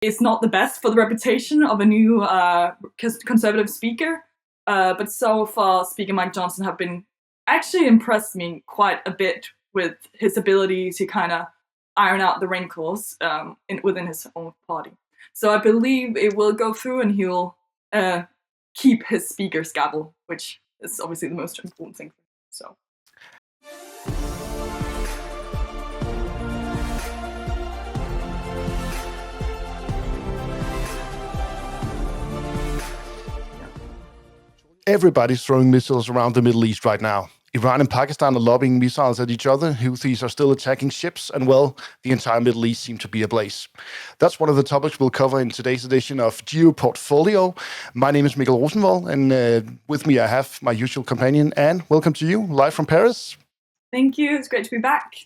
is not the best for the reputation of a new conservative speaker. But so far, Speaker Mike Johnson have been actually impressed me quite a bit with his ability to kind of iron out the wrinkles within his own party. So I believe it will go through, and he'll keep his speaker's gavel, which is obviously the most important thing. So. Everybody's throwing missiles around the Middle East right now. Iran and Pakistan are lobbing missiles at each other. Houthis are still attacking ships, and well, the entire Middle East seems to be ablaze. That's one of the topics we'll cover in today's edition of GeoPortfolio. My name is Mikkel Rosenvold, and with me I have my usual companion, Anne. Welcome to you, live from Paris. Thank you. It's great to be back.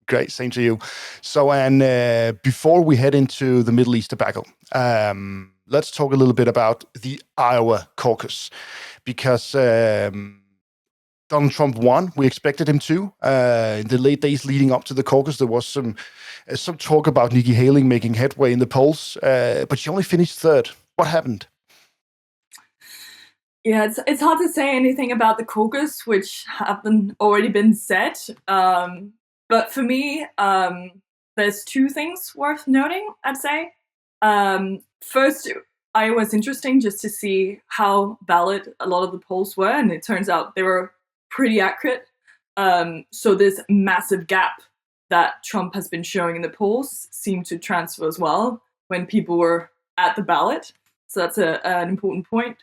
Great, same to you. So, Anne, before we head into the Middle East debacle, let's talk a little bit about the Iowa caucus, because Donald Trump won. We expected him to. In the late days leading up to the caucus, there was some talk about Nikki Haley making headway in the polls, but she only finished third. What happened? Yeah, it's hard to say anything about the caucus, which already been said. But for me, there's two things worth noting, I'd say. First, Iowa's interesting just to see how valid a lot of the polls were, and it turns out they were pretty accurate. So this massive gap that Trump has been showing in the polls seemed to transfer as well when people were at the ballot. So that's an important point.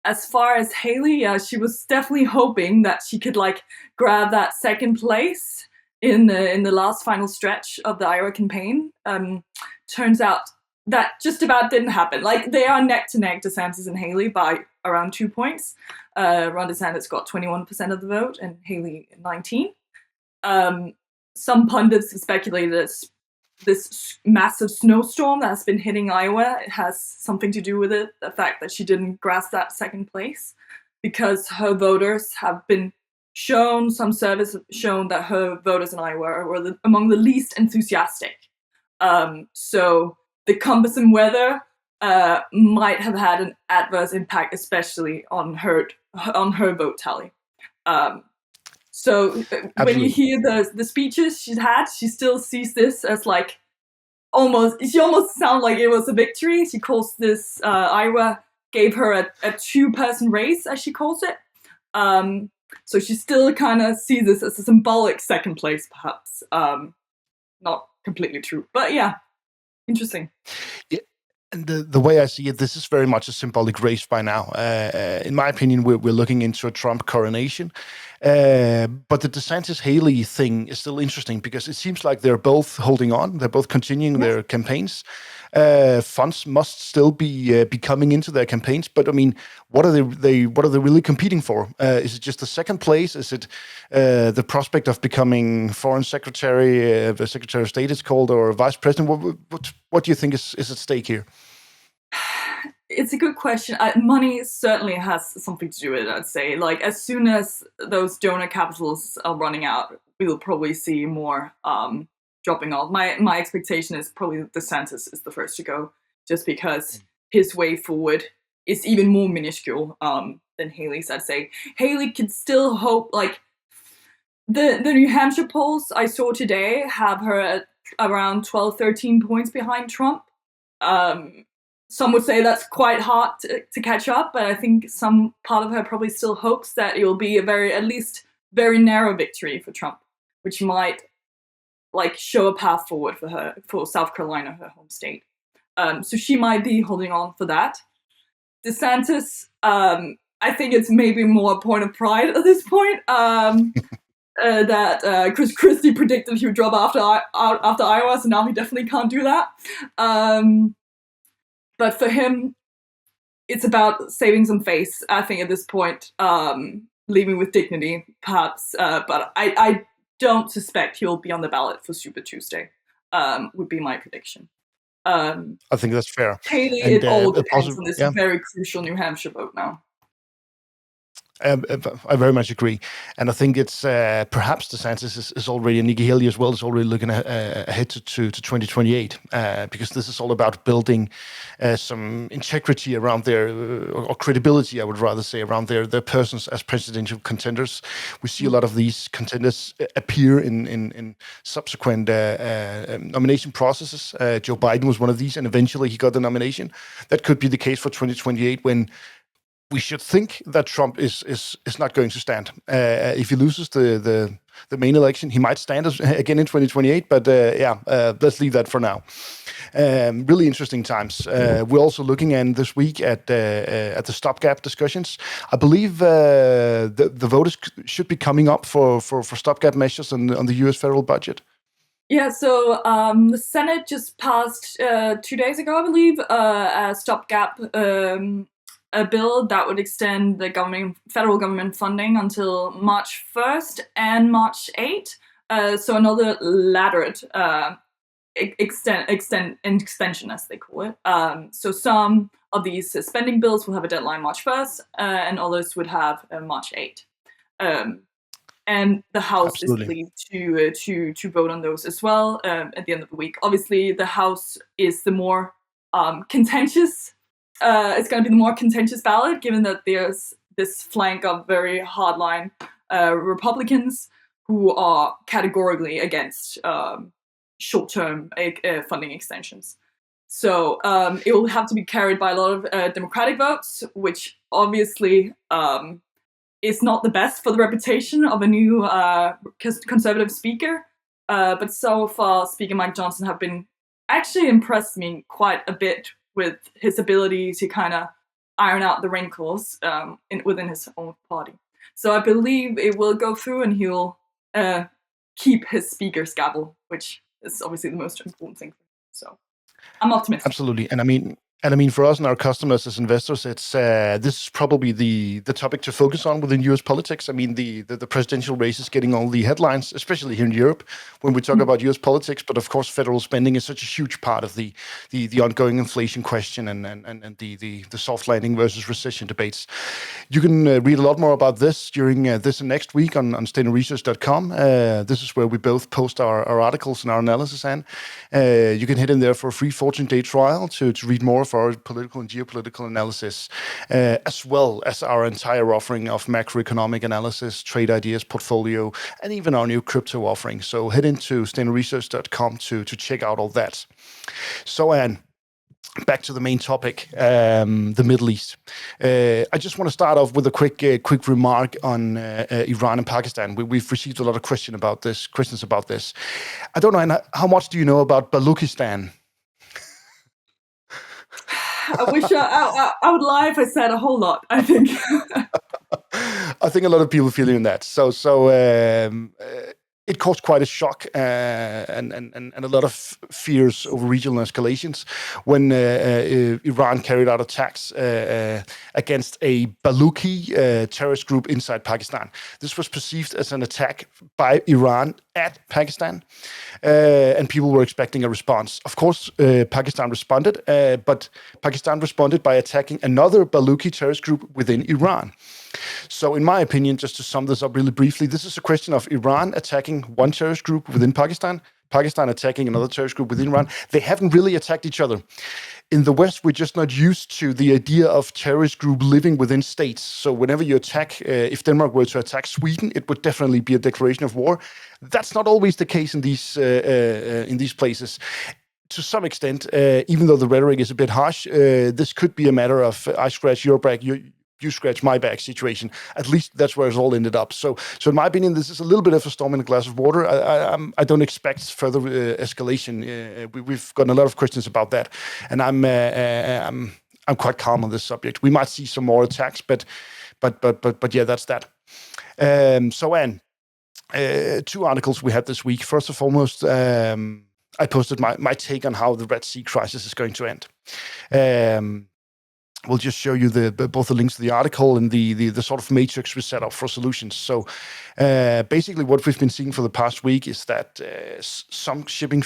As far as Haley, she was definitely hoping that she could grab that second place in the last final stretch of the Iowa campaign. Turns out that just about didn't happen. They are neck to neck, DeSantis and Haley, by around 2 points. Ron DeSantis got 21% of the vote and Haley 19%. Some pundits have speculated that this massive snowstorm that has been hitting Iowa, it has something to do with it, the fact that she didn't grasp that second place, because her voters have been shown, some surveys have shown that her voters in Iowa were among the least enthusiastic. So the cumbersome weather might have had an adverse impact, especially on her vote tally. So Absolutely. When you hear the speeches she's had, she still sees this as she almost sounds like it was a victory. She calls this, Iowa gave her a 2-person race, as she calls it. So she still kind of sees this as a symbolic second place, perhaps. Not completely true, but yeah, interesting. Yeah. And the way I see it, this is very much a symbolic race by now. In my opinion, we're looking into a Trump coronation. But the DeSantis-Haley thing is still interesting because it seems like they're both holding on. They're both continuing their campaigns. Funds must still be coming into their campaigns. But I mean, what are they really competing for? Is it just the second place? Is it the prospect of becoming foreign secretary, the secretary of state is called, or vice president? What do you think is at stake here? It's a good question. Money certainly has something to do with it, I'd say. As soon as those donor capitals are running out, we'll probably see more dropping off. My expectation is probably DeSantis is the first to go, just because his way forward is even more minuscule than Haley's, I'd say. Haley could still hope, the New Hampshire polls I saw today have her at around 12, 13 points behind Trump. Some would say that's quite hard to catch up, but I think some part of her probably still hopes that it will be at least very narrow victory for Trump, which might show a path forward for her, for South Carolina, her home state. So she might be holding on for that. DeSantis, I think it's maybe more a point of pride at this point. That Chris Christie predicted he would drop after Iowa, so now he definitely can't do that. But for him, it's about saving some face, I think, at this point, leaving with dignity, perhaps. But I don't suspect he'll be on the ballot for Super Tuesday, would be my prediction. I think that's fair. Haley, it all depends on this very crucial New Hampshire vote now. I very much agree, and I think it's perhaps DeSantis is already, and Nikki Haley as well, is already looking ahead to 2028, because this is all about building some integrity around their or credibility, I would rather say, around their persons as presidential contenders. We see a lot of these contenders appear in subsequent nomination processes. Joe Biden was one of these, and eventually he got the nomination. That could be the case for 2028 when we should think that Trump is not going to stand. If he loses the main election, he might stand again in 2028. But let's leave that for now. Really interesting times. We're also looking in this week at the stopgap discussions. I believe the vote should be coming up for stopgap measures on the U.S. federal budget. Yeah, so the Senate just passed 2 days ago, I believe, a stopgap a bill that would extend the federal government funding until March 1st and March 8th. So another laddered extension, as they call it. So some of these spending bills will have a deadline March 1st, and others would have March 8th. And the House is believed to vote on those as well at the end of the week. Obviously, the House is the more contentious. It's going to be the more contentious ballot, given that there's this flank of very hardline Republicans who are categorically against short-term funding extensions. So it will have to be carried by a lot of Democratic votes, which obviously is not the best for the reputation of a new conservative speaker. But so far, Speaker Mike Johnson have been actually impressed me quite a bit with his ability to kind of iron out the wrinkles within his own party. So I believe it will go through, and he'll keep his speaker's gavel, which is obviously the most important thing for him. So I'm optimistic. Absolutely, and I mean, for us and our customers as investors, it's this is probably the topic to focus on within U.S. politics. I mean, the presidential race is getting all the headlines, especially here in Europe, when we talk about U.S. politics. But of course, federal spending is such a huge part of the ongoing inflation question and the soft landing versus recession debates. You can read a lot more about this during this and next week on stenoresearch.com. This is where we both post our articles and our analysis, and you can head in there for a free 14-day trial to read more of our political and geopolitical analysis, as well as our entire offering of macroeconomic analysis, trade ideas, portfolio, and even our new crypto offering. So head into stenoresearch.com to check out all that. So, Anne, back to the main topic, the Middle East. I just want to start off with a quick remark on Iran and Pakistan. We've received a lot of questions about this. I don't know, Anne, how much do you know about Baluchistan? I wish I would lie if I said a whole lot, I think. I think a lot of people feeling that. So it caused quite a shock and a lot of fears over regional escalations when Iran carried out attacks against a Baluchi terrorist group inside Pakistan. This was perceived as an attack by Iran at Pakistan, and people were expecting a response. Of course, Pakistan responded, but Pakistan responded by attacking another Baluchi terrorist group within Iran. So in my opinion, just to sum this up really briefly, this is a question of Iran attacking one terrorist group within Pakistan, Pakistan attacking another terrorist group within Iran. They haven't really attacked each other. In the West, we're just not used to the idea of terrorist group living within states. So whenever you attack, if Denmark were to attack Sweden, it would definitely be a declaration of war. That's not always the case in these places. To some extent, even though the rhetoric is a bit harsh, this could be a matter of I scratch your back, you scratch my back situation. At least that's where it's all ended up. So in my opinion, this is a little bit of a storm in a glass of water. I don't expect further escalation. We've gotten a lot of questions about that, and I'm quite calm on this subject. We might see some more attacks, but yeah, that's that. So Anne, 2 articles we had this week. First and foremost, I posted my take on how the Red Sea crisis is going to end. We'll just show you both the links to the article and the sort of matrix we set up for solutions. So basically what we've been seeing for the past week is that some shipping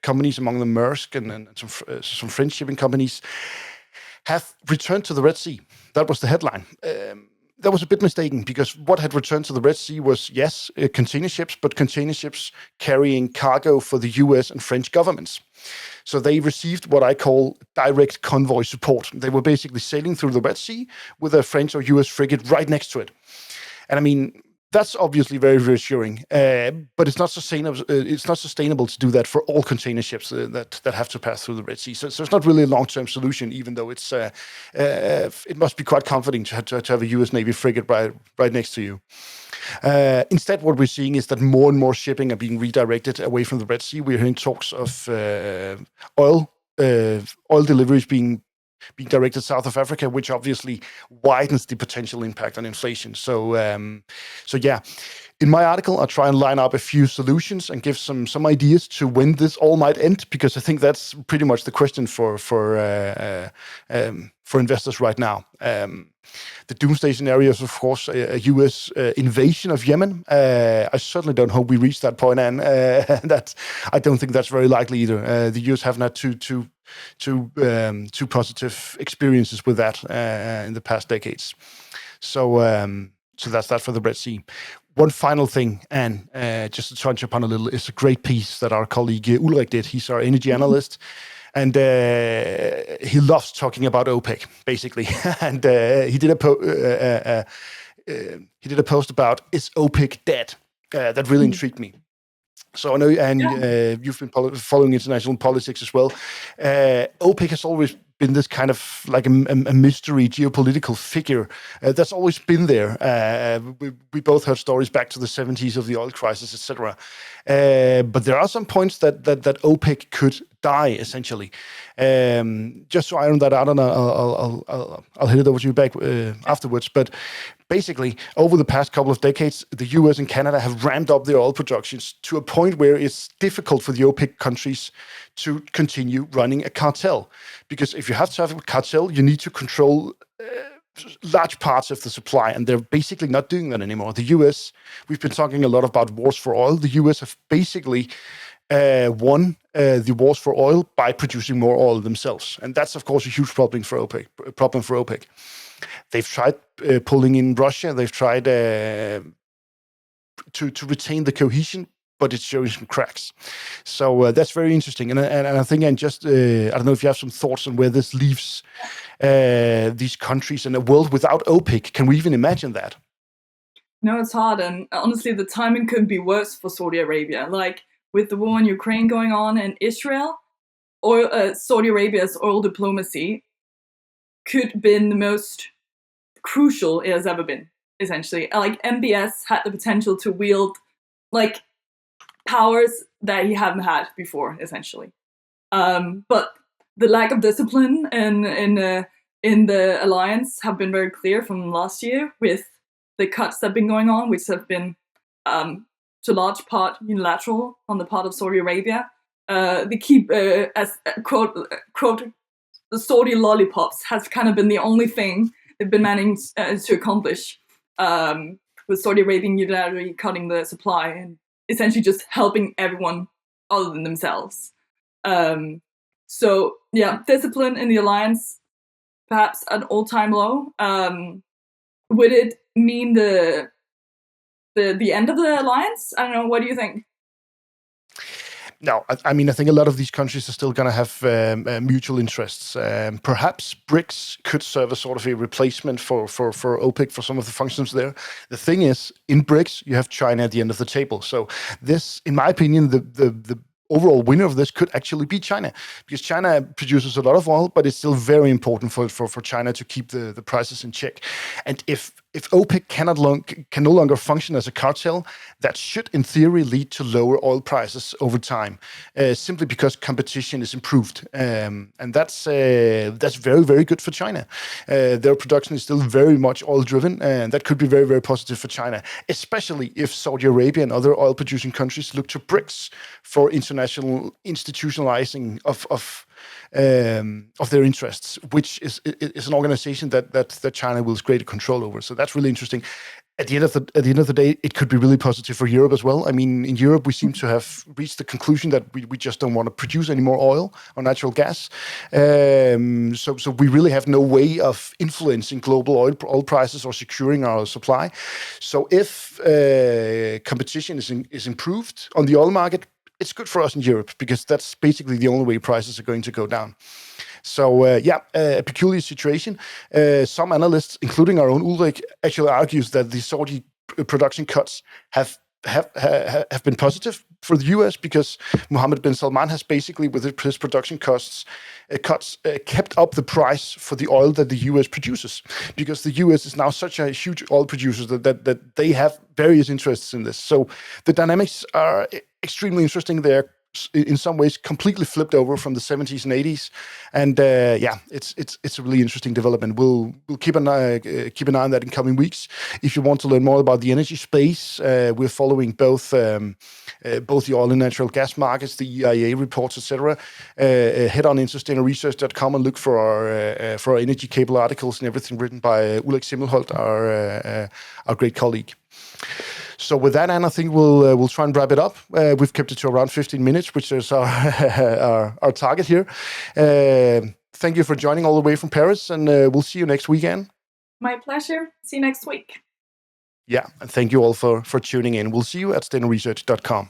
companies, among them Maersk and some French shipping companies, have returned to the Red Sea. That was the headline. that was a bit mistaken, because what had returned to the Red Sea was, yes, container ships, but container ships carrying cargo for the US and French governments. So they received what I call direct convoy support. They were basically sailing through the Red Sea with a French or US frigate right next to it. And I mean, that's obviously very reassuring, but it's not sustainable. It's not sustainable to do that for all container ships that have to pass through the Red Sea. So it's not really a long-term solution, even though it must be quite comforting to have a U.S. Navy frigate right next to you. Instead, what we're seeing is that more and more shipping are being redirected away from the Red Sea. We're hearing talks of oil deliveries being directed south of Africa, which obviously widens the potential impact on inflation. So yeah, in my article, I'll try and line up a few solutions and give some ideas to when this all might end, because I think that's pretty much the question for investors right now. The doomsday scenario is, of course, a U.S. Invasion of Yemen. I certainly don't hope we reach that point, and I don't think that's very likely either. The U.S. haven't had two positive experiences with that in the past decades. So that's that for the Red Sea. One final thing, and just to touch upon a little, is a great piece that our colleague Ulrik did. He's our energy analyst. And he loves talking about OPEC, basically. And he did a post about, is OPEC dead? That really intrigued me. So I know, and you've been following international politics as well. OPEC has always been this kind of like a mystery geopolitical figure that's always been there. We both heard stories back to the 70s of the oil crisis, etc. But there are some points that OPEC could die, essentially. Just to iron that out, and I'll hit it over to you back afterwards. But basically, over the past couple of decades, the US and Canada have ramped up their oil productions to a point where it's difficult for the OPEC countries to continue running a cartel. Because if you have to have a cartel, you need to control large parts of the supply, and they're basically not doing that anymore. The US, we've been talking a lot about wars for oil. The US have basically won the wars for oil by producing more oil themselves. And that's, of course, a huge problem for OPEC. They've tried pulling in Russia. They've tried to retain the cohesion, but it's showing some cracks. So that's very interesting. And I think I don't know if you have some thoughts on where this leaves these countries in a world without OPEC. Can we even imagine that? No, it's hard. And honestly, the timing couldn't be worse for Saudi Arabia. Like with the war in Ukraine going on and Israel, Saudi Arabia's oil diplomacy could have been the most crucial it has ever been, essentially. Like MBS had the potential to wield like powers that he hadn't had before, essentially. But the lack of discipline in the alliance have been very clear from last year, with the cuts that have been going on, which have been to large part unilateral on the part of Saudi Arabia. They keep, as quote, the Saudi lollipops has kind of been the only thing they've been managing to accomplish, with Saudi Arabia unilaterally cutting the supply and essentially just helping everyone other than themselves. So yeah, discipline in the alliance, perhaps an all-time low. Would it mean the end of the alliance? I don't know. What do you think? No, I mean, I think a lot of these countries are still going to have mutual interests. Perhaps BRICS could serve as sort of a replacement for OPEC for some of the functions there. The thing is, in BRICS, you have China at the end of the table. So this, in my opinion, the overall winner of this could actually be China, because China produces a lot of oil, but it's still very important for China to keep the prices in check. And if OPEC can no longer function as a cartel, that should, in theory, lead to lower oil prices over time, simply because competition is improved. And that's very, very good for China. Their production is still very much oil-driven, and that could be very, very positive for China, especially if Saudi Arabia and other oil-producing countries look to BRICS for international institutionalizing of their interests, which is an organization that China will have greater control over. So that's really interesting. at the end of the day, it could be really positive for Europe as well. I mean, in Europe, we seem to have reached the conclusion that we just don't want to produce any more oil or natural gas. So we really have no way of influencing global oil prices or securing our supply. So if competition is improved on the oil market, it's good for us in Europe, because that's basically the only way prices are going to go down. So a peculiar situation. Some analysts, including our own Ulrich, actually argues that the Saudi production cuts have been positive for the U.S. because Mohammed bin Salman has basically, with his production cuts, kept up the price for the oil that the U.S. produces, because the U.S. is now such a huge oil producer that they have various interests in this. So the dynamics are extremely interesting. They're in some ways completely flipped over from the 70s and 80s, and it's a really interesting development. We'll keep an eye on that in coming weeks. If you want to learn more about the energy space, we're following both the oil and natural gas markets, the EIA reports, etc. Head on into stenoresearch.com and look for our energy cable articles and everything written by Ulrich Simmelholt, our great colleague. So with that, Anne, I think we'll try and wrap it up. We've kept it to around 15 minutes, which is our target here. Thank you for joining all the way from Paris, and we'll see you next weekend. My pleasure. See you next week. Yeah, and thank you all for tuning in. We'll see you at stenoresearch.com.